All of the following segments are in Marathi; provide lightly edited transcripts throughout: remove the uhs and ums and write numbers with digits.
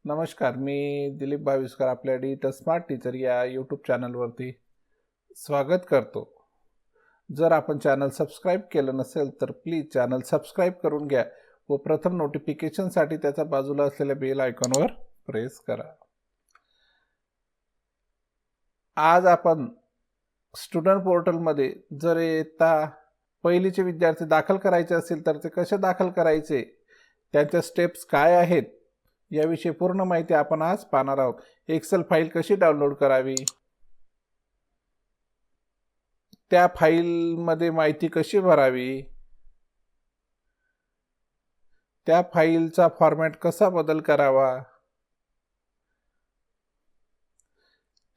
नमस्कार, मी दिलीप बाविस्कर आपल्या डिजिटल स्मार्ट टीचर या यूट्यूब चॅनलवरती स्वागत करतो. जर आपण चॅनल सबस्क्राईब केलं नसेल तर प्लीज चॅनल सबस्क्राईब करून घ्या व प्रथम नोटिफिकेशनसाठी त्याच्या बाजूला असलेल्या बेल आयकॉनवर प्रेस करा. आज आपण स्टुडंट पोर्टलमध्ये जर येता पहिलीचे विद्यार्थी दाखल करायचे असतील तर ते कसे दाखल करायचे, त्यांच्या स्टेप्स काय आहेत याविषयी पूर्ण माहिती आपण आज पाहणार आहोत. एक्सेल फाईल कशी डाउनलोड करावी, त्या फाईलमध्ये माहिती कशी भरावी, त्या फाईलचा फॉर्मॅट कसा बदल करावा,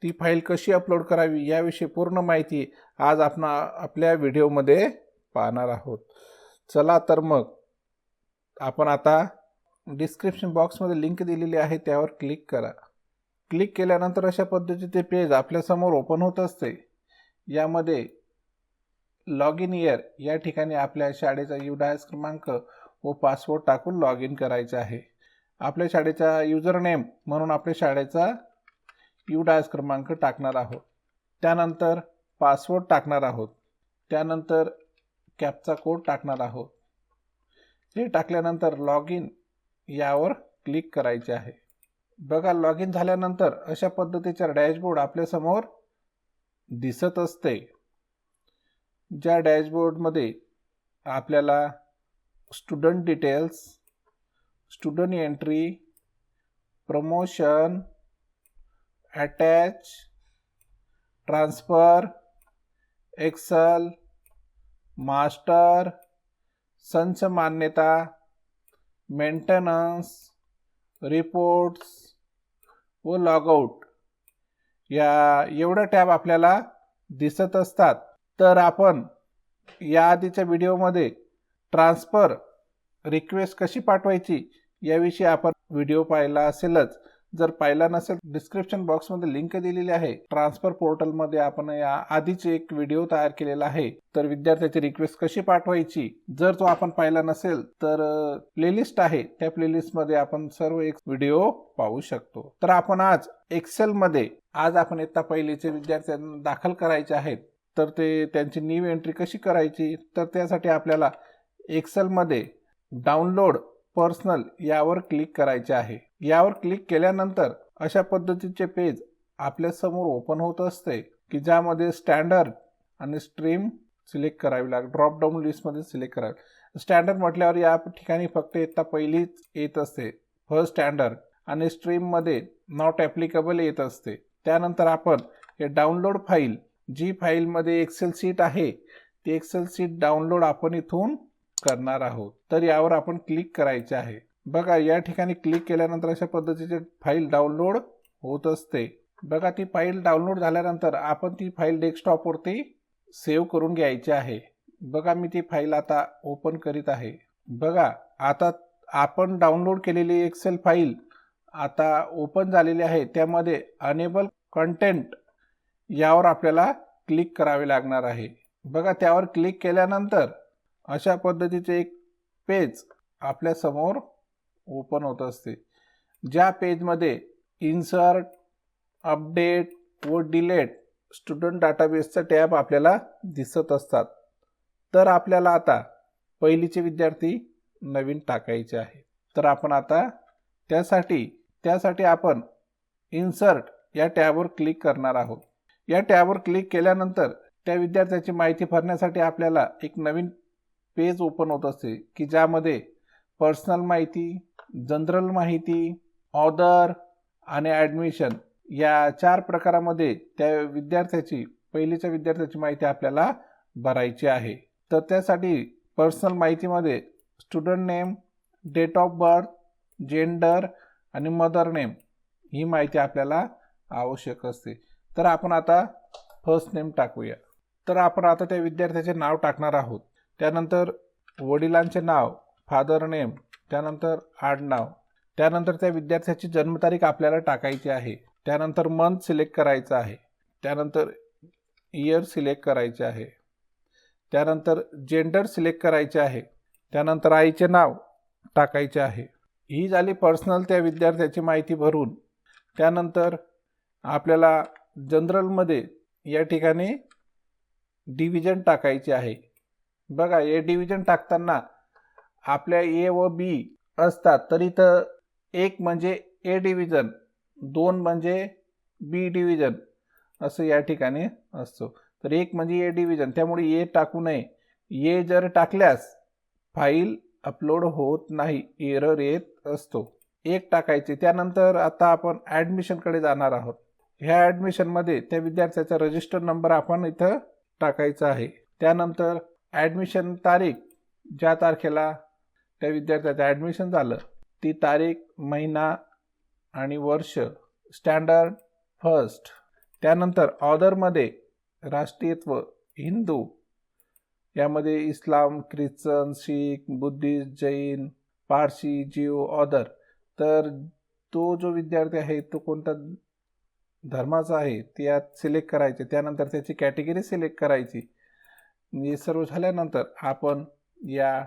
ती फाईल कशी अपलोड करावी याविषयी पूर्ण माहिती आज आपण आपल्या व्हिडिओमध्ये पाहणार आहोत. चला तर मग आपण आता डिस्क्रिप्शन बॉक्समध्ये लिंक दिलेली आहे त्यावर क्लिक करा. क्लिक केल्यानंतर अशा पद्धतीचे पेज आपल्यासमोर ओपन होत असते. यामध्ये लॉग इन इयर या ठिकाणी आपल्या शाळेचा UDIS क्रमांक व पासवर्ड टाकून लॉग इन करायचे आहे. आपल्या शाळेचा युजर नेम म्हणून आपल्या शाळेचा UDIS क्रमांक टाकणार आहोत. त्यानंतर पासवर्ड टाकणार आहोत. त्यानंतर कॅप्चा कोड टाकणार आहोत. हे टाकल्यानंतर लॉग इन यावर क्लिक करायचे आहे. बघा, लॉग इन झाल्यानंतर अशा पद्धतीचा डॅशबोर्ड आपल्यासमोर दिसत असते. ज्या डॅशबोर्डमध्ये आपल्याला student details, student entry, promotion, attach, transfer, Excel, master, संच मान्यता, मेंटेनन्स, रिपोर्ट्स व लॉगआउट या एवढे टॅब आपल्याला दिसत असतात. तर आपण या आधीच्या व्हिडिओमध्ये ट्रान्सफर रिक्वेस्ट कशी पाठवायची याविषयी आपण व्हिडिओ पाहिला असेलच. जर पाहिला नसेल डिस्क्रिप्शन बॉक्समध्ये लिंक दिलेली आहे. ट्रान्सफर पोर्टलमध्ये आपण या आधीच एक व्हिडिओ तयार केलेला आहे. तर विद्यार्थ्याची रिक्वेस्ट कशी पाठवायची जर तो आपण पाहिला नसेल तर प्लेलिस्ट आहे, त्या प्लेलिस्टमध्ये आपण सर्व एक व्हिडिओ पाहू शकतो. तर आपण आज एक्सेलमध्ये आपण इयत्ता पहिलीचे विद्यार्थ्यांना दाखल करायचे आहेत. तर ते त्यांची न्यू एंट्री कशी करायची, तर त्यासाठी आपल्याला एक्सेलमध्ये डाउनलोड पर्सनल यावर क्लिक करायचे आहे. यावर क्लिक केल्यानंतर अशा पद्धतीचे पेज आपल्या समोर ओपन होत असते की ज्यामध्ये स्टँडर्ड आणि स्ट्रीम सिलेक्ट करावी लागेल. ड्रॉप डाऊन लिस्टमध्ये सिलेक्ट करावी. स्टँडर्ड म्हटल्यावर या ठिकाणी फक्त इयत्ता पहिलीच येत असते, फर्स्ट स्टँडर्ड, आणि स्ट्रीममध्ये नॉट ॲप्लिकेबल येत असते. त्यानंतर आपण हे डाउनलोड फाईल, जी फाईलमध्ये एक्सेल शीट आहे ती एक्सेल शीट डाउनलोड आपण इथून करणार आहोत. तर यावर आपण क्लिक करायचे आहे. बघा, या ठिकाणी क्लिक केल्यानंतर अशा पद्धतीचे फाईल डाउनलोड होत असते. बघा, ती फाईल डाउनलोड झाल्यानंतर आपण ती फाईल डेस्कटॉपवरती सेव्ह करून घ्यायची आहे. बघा, मी ती फाईल आता ओपन करीत आहे. बघा, आता आपण डाउनलोड केलेली एक्सेल फाईल आता ओपन झालेली आहे. त्यामध्ये अनेबल कंटेंट यावर आपल्याला क्लिक करावे लागणार आहे. बघा, त्यावर क्लिक केल्यानंतर अशा पद्धतीचे एक पेज आपल्या समोर ओपन होत असते. ज्या पेजमध्ये इन्सर्ट, अपडेट व डिलीट स्टुडंट डाटाबेसचा टॅब आपल्याला दिसत असतात. तर आपल्याला आता पहिलीचे विद्यार्थी नवीन टाकायचे आहे. तर आपण आता त्यासाठी आपण इन्सर्ट या टॅबवर क्लिक करणार आहोत. या टॅबवर क्लिक केल्यानंतर त्या विद्यार्थ्याची माहिती भरण्यासाठी आपल्याला एक नवीन पेज ओपन होत असते की ज्यामध्ये पर्सनल माहिती, जनरल माहिती, ऑदर आणि ॲडमिशन या 4 प्रकारामध्ये त्या पहिलीच्या विद्यार्थ्याची माहिती आपल्याला भरायची आहे. तर त्यासाठी पर्सनल माहितीमध्ये student name, date of birth, gender आणि मदर नेम ही माहिती आपल्याला आवश्यक असते. तर आपण आता फर्स्ट नेम टाकूया. तर आपण आता त्या विद्यार्थ्याचे नाव टाकणार आहोत. त्यानंतर वडिलांचे नाव, फादर नेम, त्यानंतर आडनाव, त्यानंतर त्या विद्यार्थ्याची जन्मतारीख आपल्याला टाकायची आहे. त्यानंतर मंथ सिलेक्ट करायचं आहे. त्यानंतर इयर सिलेक्ट करायचे आहे. त्यानंतर जेंडर सिलेक्ट करायचे आहे. त्यानंतर आईचे नाव टाकायचे आहे. ही झाली पर्सनल त्या विद्यार्थ्याची माहिती भरून. त्यानंतर आपल्याला जनरलमध्ये या ठिकाणी डिव्हिजन टाकायचे आहे. बघा, हे डिव्हिजन टाकताना आपल्या ए व बी असतात, तर इथं एक म्हणजे ए डिव्हिजन, दोन म्हणजे बी डिव्हिजन असं या ठिकाणी असतो. तर एक म्हणजे ए डिव्हिजन, त्यामुळे ए टाकू नये. ए जर टाकल्यास फाईल अपलोड होत नाही, एरर येत असतो. एक टाकायचे. त्यानंतर आता आपण ॲडमिशनकडे जाणार आहोत. ह्या ॲडमिशनमध्ये त्या विद्यार्थ्याचा रजिस्टर नंबर आपण इथं टाकायचा आहे. त्यानंतर ॲडमिशन तारीख, ज्या तारखेला त्या विद्यार्थ्याचं ॲडमिशन झालं ती तारीख, महिना आणि वर्ष, स्टँडर्ड फर्स्ट. त्यानंतर ऑर्डरमध्ये राष्ट्रीयत्व हिंदू, यामध्ये इस्लाम, ख्रिश्चन, शीख, बुद्धिस्ट, जैन, पारशी, जीव, ऑर्डर. तर तो जो विद्यार्थी आहे तो कोणता धर्माचा आहे ते यात सिलेक्ट करायचे. त्यानंतर त्याची कॅटेगरी सिलेक्ट करायची. हे सर्व झाल्यानंतर आपण या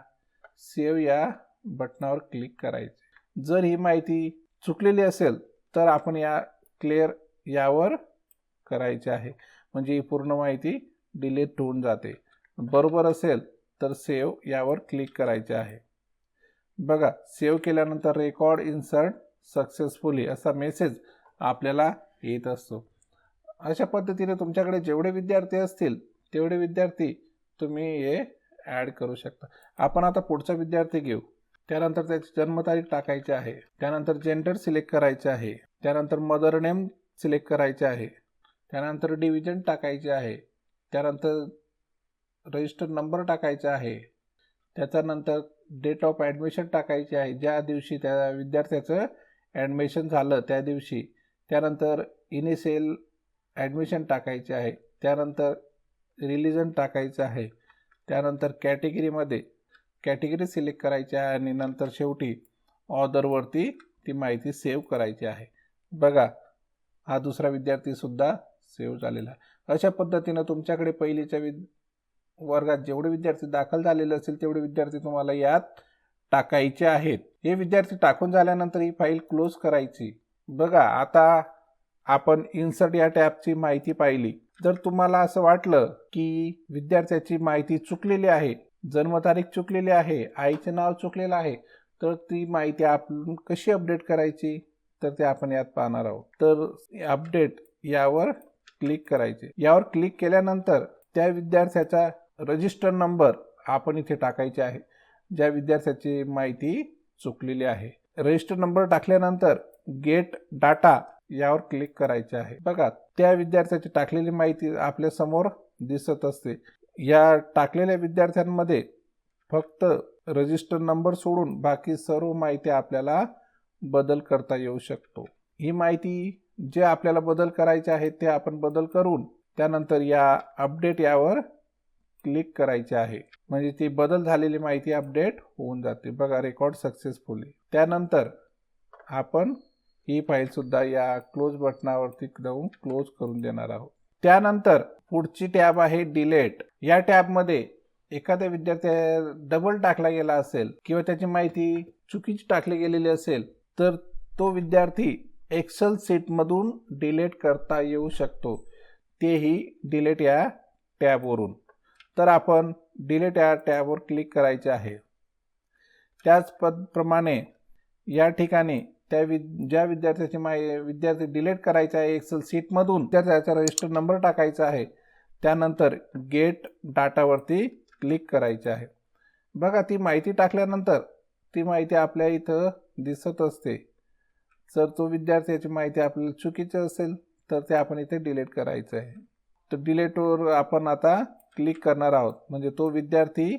सेव्ह या बटनावर क्लिक करायचे. जर ही माहिती चुकलेली असेल तर आपण या क्लिअर यावर करायचे आहे, म्हणजे ही पूर्ण माहिती डिलीट होऊन जाते. बरोबर असेल तर सेव्ह यावर क्लिक करायचे आहे. बघा, सेव्ह केल्यानंतर रेकॉर्ड इन्सर्ट सक्सेसफुली असा मेसेज आपल्याला येत असतो. अशा पद्धतीने तुमच्याकडे जेवढे विद्यार्थी असतील तेवढे विद्यार्थी तुम्ही हे ॲड करू शकता. आपण आता पुढचा विद्यार्थी घेऊ. त्यानंतर त्याची जन्मतारीख टाकायची आहे. त्यानंतर जेंडर सिलेक्ट करायचे आहे. त्यानंतर मदर नेम सिलेक्ट करायचे आहे. त्यानंतर डिव्हिजन टाकायचे आहे. त्यानंतर रजिस्टर नंबर टाकायचा आहे. त्याच्यानंतर डेट ऑफ ॲडमिशन टाकायची आहे, ज्या दिवशी त्या विद्यार्थ्याचं ॲडमिशन झालं त्या दिवशी. त्यानंतर इनिशियल ॲडमिशन टाकायचे आहे. त्यानंतर रिलिजन टाकायचं आहे. त्यानंतर कॅटेगरीमध्ये कॅटेगरी सिलेक्ट करायची आहे आणि नंतर शेवटी ऑर्डरवरती ती माहिती सेव्ह करायची आहे. बघा, हा दुसरा विद्यार्थीसुद्धा सेव्ह झालेला आहे. अशा पद्धतीनं तुमच्याकडे पहिलीच्या वर्गात जेवढे विद्यार्थी दाखल झालेले असतील तेवढे विद्यार्थी तुम्हाला यात टाकायचे आहेत. हे विद्यार्थी टाकून झाल्यानंतर ही फाईल क्लोज करायची. बघा, आता आपण इन्सर्ट या टॅबची माहिती पाहिली. जर तुम्हाला असं वाटलं की विद्यार्थ्याची माहिती चुकलेली आहे, जन्मतारीख चुकलेली आहे, आईचे नाव चुकलेलं आहे, तर ती माहिती आपण कशी अपडेट करायची तर ते आपण यात पाहणार आहोत. तर अपडेट यावर क्लिक करायचे. यावर क्लिक केल्यानंतर त्या विद्यार्थ्याचा रजिस्टर नंबर आपण इथे टाकायचे आहे, ज्या विद्यार्थ्याची माहिती चुकलेली आहे. रजिस्टर नंबर टाकल्यानंतर गेट डाटा यावर क्लिक करायचे आहे. बघा, त्या विद्यार्थ्याची टाकलेली माहिती आपल्या समोर दिसत असते. या टाकलेल्या विद्यार्थ्यांमध्ये फक्त रजिस्टर नंबर सोडून बाकी सर्व माहिती आपल्याला बदल करता येऊ शकतो. ही माहिती जे आपल्याला बदल करायचे आहे ते आपण बदल करून त्यानंतर या अपडेट यावर क्लिक करायचे आहे, म्हणजे ती बदल झालेली माहिती अपडेट होऊन जाते. बघा, रेकॉर्ड सक्सेसफुली. त्यानंतर आपण ही फाईल सुद्धा या क्लोज बटनावरती जाऊन क्लोज करून देणार आहोत. त्यानंतर पुढची टॅब आहे डिलीट. या टॅबमध्ये एखाद्या विद्यार्थ्या डबल टाकला गेला असेल किंवा त्याची माहिती चुकीची टाकली गेलेली असेल तर तो विद्यार्थी एक्सेल शीटमधून डिलीट करता येऊ शकतो, तेही डिलीट या टॅबवरून. तर आपण डिलीट या टॅबवर क्लिक करायचे आहे. त्याचप्रमाणे या ठिकाणी ज्या विद्यार्थ्याची विद्यार्थी डिलीट करायचा आहे एक्सेल शीटमधून, त्याचा रजिस्टर नंबर टाकायचा आहे. त्यानंतर गेट डाटावरती क्लिक करायचे आहे. बघा, ती माहिती टाकल्यानंतर ती माहिती आपल्या इथं दिसत असते. जर तो विद्यार्थ्याची माहिती आपल्याला चुकीची असेल तर ते आपण इथे डिलीट करायचं आहे. तर डिलीटवर आपण आता क्लिक करणार आहोत, म्हणजे तो विद्यार्थी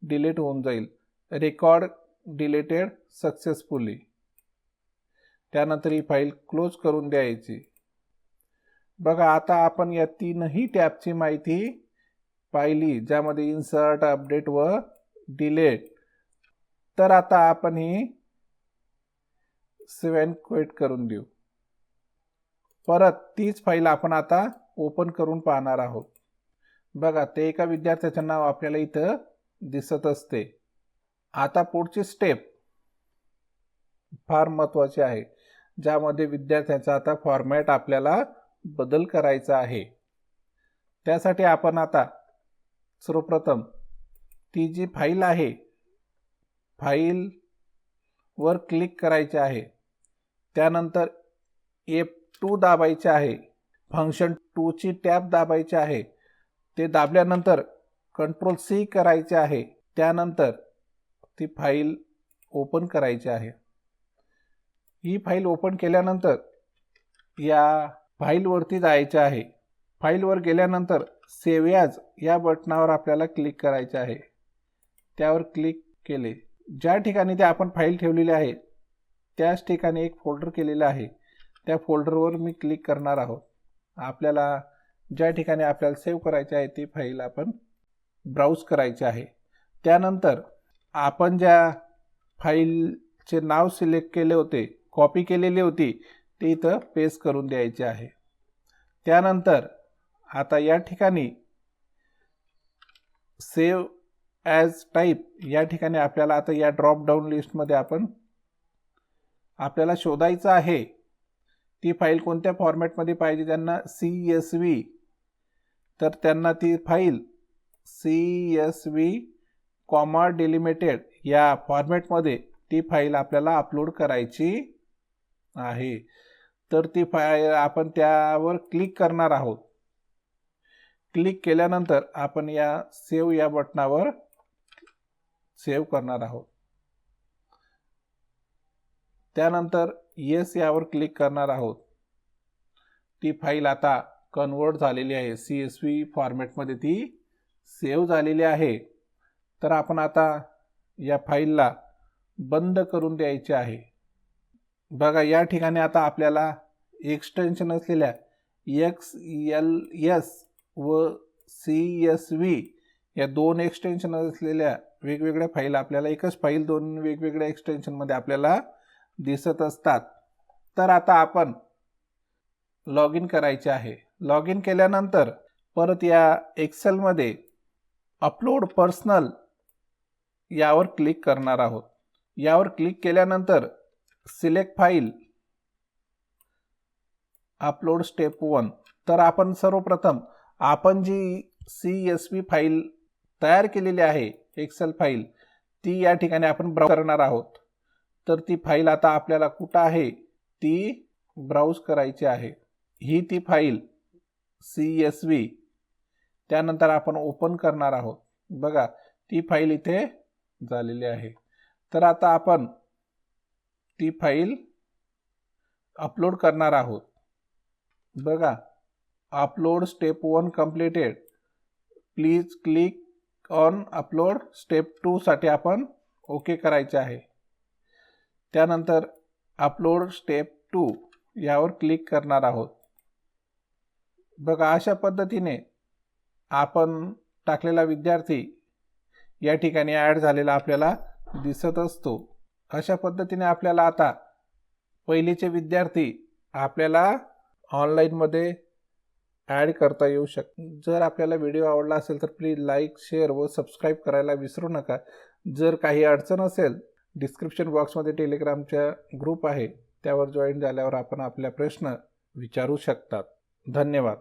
डिलीट होऊन जाईल. Record deleted successfully. त्यानंतर ही फाईल क्लोज करून द्यायची. बघा, आता आपण या तीनही टॅबची माहिती पाहिली, ज्यामध्ये इन्सर्ट, अपडेट व डिलीट. तर आता आपण ही सेव्ह अँड क्विट करून देऊ. परत तीच फाईल आपण आता ओपन करून पाहणार आहोत. बघा, ते एका विद्यार्थ्याचे नाव आपल्याला इथं दिसत असते. आता पुढची स्टेप, फार महत्त्वाचे आहे, ज्यामध्ये विद्यार्थ्यांचा आता फॉर्मॅट आपल्याला बदल करायचा आहे. त्यासाठी आपण आता सर्वप्रथम ती जी फाईल आहे, फाईलवर क्लिक करायचे आहे. त्यानंतर F2 दाबायचे आहे. फंक्शन 2 ची टॅब दाबायची आहे. ते दाबल्यानंतर Ctrl+C करायचे आहे. त्यानंतर ती फाईल ओपन करायची आहे. ही फाईल ओपन केल्यानंतर या फाईलवरती जायचे आहे. फाईलवर गेल्यानंतर सेव्ह ॲज या बटनावर आपल्याला क्लिक करायचे आहे. त्यावर क्लिक केले. ज्या ठिकाणी ते आपण फाईल ठेवलेली आहे त्याच ठिकाणी एक फोल्डर केलेला आहे. त्या फोल्डरवर मी क्लिक करणार आहोत. आपल्याला ज्या ठिकाणी आपल्याला सेव्ह करायचे आहे ती फाईल आपण ब्राउज करायची आहे. त्यानंतर आपण ज्या फाईलचे नाव सिलेक्ट केले होते, कॉपी केलेली होती, ते इथं पेस्ट करून द्यायचे आहे. त्यानंतर आता या ठिकाणी सेव्ह ॲज टाईप या ठिकाणी आपल्याला आता या ड्रॉप डाऊन लिस्टमध्ये आपल्याला शोधायचं आहे ती फाईल कोणत्या फॉर्मॅटमध्ये पाहिजे. त्यांना CSV, तर त्यांना ती फाईल CSV कॉमा डिलिमिटेड या फॉर्मॅटमध्ये ती फाईल आपल्याला अपलोड करायची आहे. तर ती फाईल आपण त्यावर क्लिक करणार आहोत. क्लिक केल्यानंतर आपण या सेव्ह या बटनावर सेव्ह करणार आहोत. त्यानंतर येस यावर क्लिक करणार आहोत. ती फाईल आता कन्वर्ट झालेली आहे. CSV फॉर्मॅटमध्ये ती सेव्ह झालेली आहे. तर आपण आता या फाईलला बंद करून द्यायचे आहे. बघा या ठिकाणी आता आपल्याला एक्सटेन्शन असलेल्या XLS व CSV या दोन एक्सटेन्शन असलेल्या वेगवेगळ्या फाईल आपल्याला एकच फाईल दोन वेगवेगळ्या एक्सटेन्शनमध्ये आपल्याला दिसत असतात. तर आता आपण लॉग इन करायचे आहे. लॉग इन केल्यानंतर परत या एक्सेलमध्ये अपलोड पर्सनल यावर क्लिक करणार आहोत. यावर क्लिक केल्यानंतर सिलेक्ट फाईल अपलोड स्टेप 1. तर आपण सर्वप्रथम आपण जी CSV फाईल तयार केलेली आहे, एक्सेल फाईल, ती या ठिकाणी आपण ब्राउज करणार आहोत. तर ती फाईल आता आपल्याला कुठं आहे ती ब्राउज करायची आहे. ही ती फाईल CSV. त्यानंतर आपण ओपन करणार आहोत. बघा ती फाईल इथे झालेली आहे. तर आता आपण ती फाईल अपलोड करणार आहोत. बघा upload step 1 completed. Please click on upload step 2 साठी आपण ओके करायचे आहे. त्यानंतर अपलोड स्टेप 2 यावर क्लिक करणार आहोत. बघा अशा पद्धतीने आपण टाकलेला विद्यार्थी या ठिकाणी ॲड झालेला आपल्याला दिसत असतो. अशा पद्धतीने आपल्याला आता पहिलीचे विद्यार्थी आपल्याला ऑनलाईनमध्ये ॲड करता येऊ शकतो. जर आपल्याला व्हिडिओ आवडला असेल तर प्लीज लाईक, शेअर व सबस्क्राईब करायला विसरू नका. जर काही अडचण असेल डिस्क्रिप्शन बॉक्समध्ये टेलिग्रामचा ग्रुप आहे, त्यावर जॉईन झाल्यावर आपण आपल्या प्रश्न विचारू शकतात. धन्यवाद.